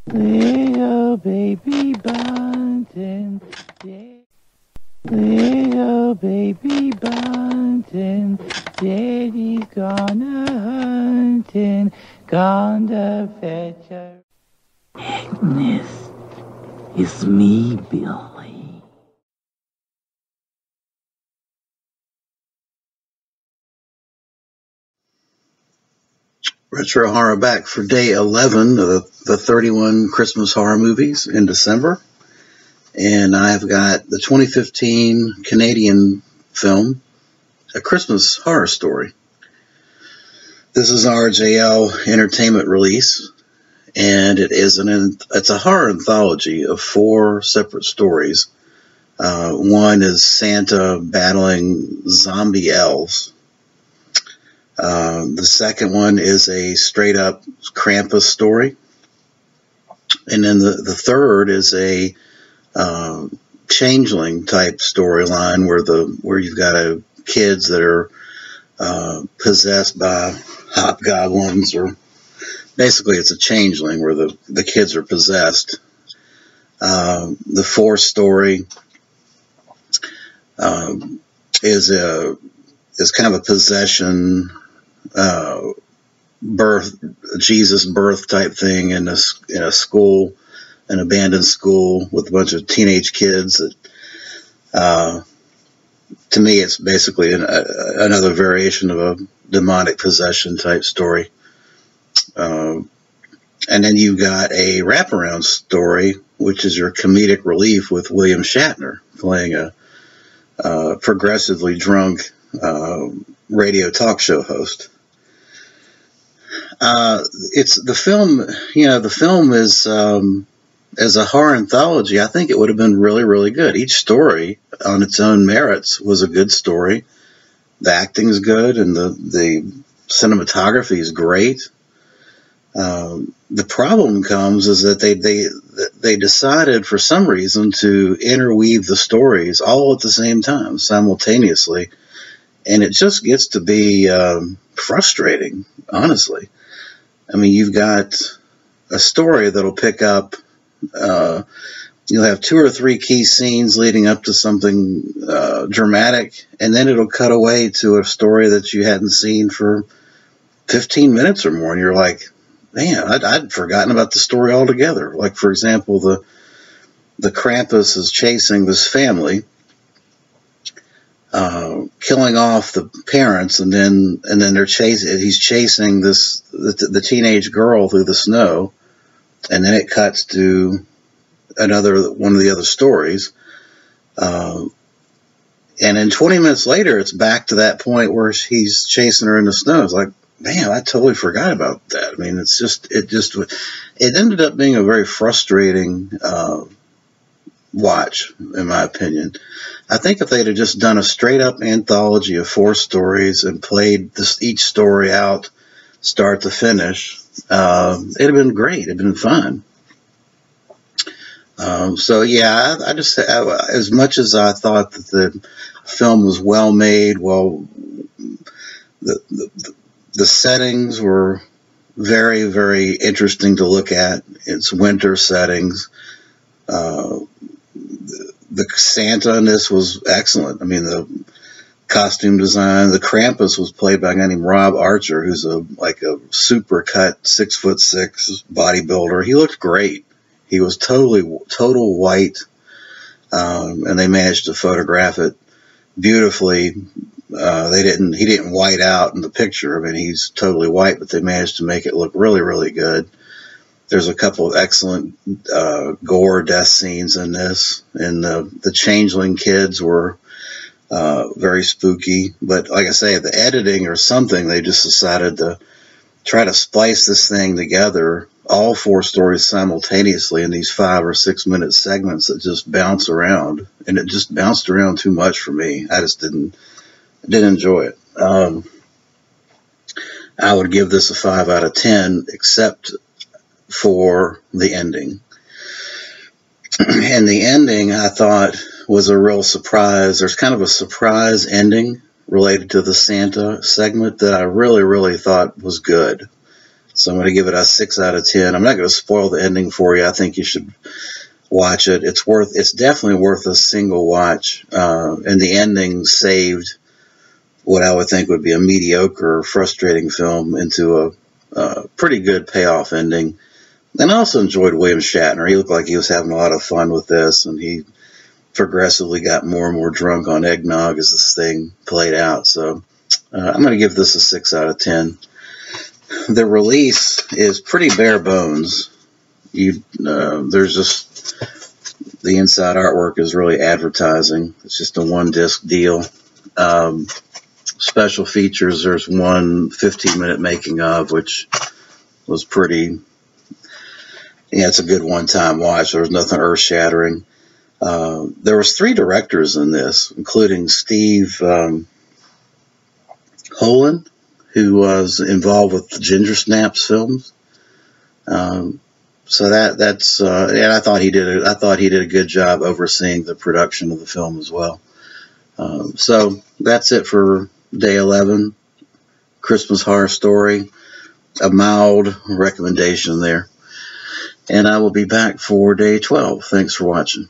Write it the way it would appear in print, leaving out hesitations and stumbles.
Little baby bunting, little baby bunting, Daddy's gonna hunting, gonna fetch a... Agnes, it's me, Billy. Retro Horror back for day 11 of the 31 Christmas horror movies in December. And I've got the 2015 Canadian film, A Christmas Horror Story. This is an RJL Entertainment release, and it's a horror anthology of 4 separate stories. One is Santa battling zombie elves. The second one is a straight-up Krampus story. And then the third is a changeling-type storyline where you've got kids that are possessed by hobgoblins, or basically it's a changeling where the kids are possessed. The fourth story is kind of a possession, Jesus birth type thing in a school, an abandoned school with a bunch of teenage kids. That, to me, it's basically another variation of a demonic possession type story. And then you've got a wraparound story, which is your comedic relief with William Shatner playing a progressively drunk radio talk show host. The film is as a horror anthology. I think it would have been really, really good. Each story on its own merits was a good story. The acting is good, and the cinematography is great. The problem comes is that they decided for some reason to interweave the stories all at the same time, simultaneously, and it just gets to be frustrating, honestly. I mean, you've got a story that'll pick up, you'll have 2 or 3 key scenes leading up to something dramatic, and then it'll cut away to a story that you hadn't seen for 15 minutes or more, and you're like, man, I'd forgotten about the story altogether. Like, for example, the Krampus is chasing this family, killing off the parents, and then he's chasing the teenage girl through the snow, and then it cuts to one of the other stories, and then 20 minutes later it's back to that point where he's chasing her in the snow. It's like, man, I totally forgot about that. I mean, it ended up being a very frustrating watch, in my opinion. I think if they'd have just done a straight-up anthology of 4 stories and played each story out, start to finish, it'd have been great. It'd have been fun. So yeah, I just, as much as I thought that the film was well made, the settings were very, very interesting to look at. It's winter settings. The Santa in this was excellent. I mean, the costume design. The Krampus was played by a guy named Rob Archer, who's a super cut 6'6" bodybuilder. He looked great. He was total white, and they managed to photograph it beautifully. He didn't white out in the picture. I mean, he's totally white, but they managed to make it look really, really good. There's a couple of excellent gore death scenes in this, and the changeling kids were very spooky. But like I say, the editing or something, they just decided to try to splice this thing together, all 4 stories simultaneously in these 5 or 6 minute segments that just bounce around, and it just bounced around too much for me. I just didn't enjoy it. I would give this a 5 out of 10, except for the ending. And the ending, I thought, was a real surprise. There's kind of a surprise ending related to the Santa segment that I really, really thought was good. So I'm going to give it a 6 out of 10. I'm not going to spoil the ending for you. I think you should watch it. It's definitely worth a single watch. And the ending saved what I would think would be a mediocre, frustrating film into a pretty good payoff ending. And I also enjoyed William Shatner. He looked like he was having a lot of fun with this, and he progressively got more and more drunk on eggnog as this thing played out. So I'm going to give this a 6 out of 10. The release is pretty bare bones. There's just the inside artwork is really advertising. It's just a 1-disc deal. Special features, there's one 15-minute making of, which was pretty, it's a good one-time watch. There was nothing earth-shattering. There was 3 directors in this, including Steve Holland, who was involved with the Ginger Snaps films. So that's and I thought he did a good job overseeing the production of the film as well. So that's it for day 11, Christmas Horror Story. A mild recommendation there. And I will be back for day 12. Thanks for watching.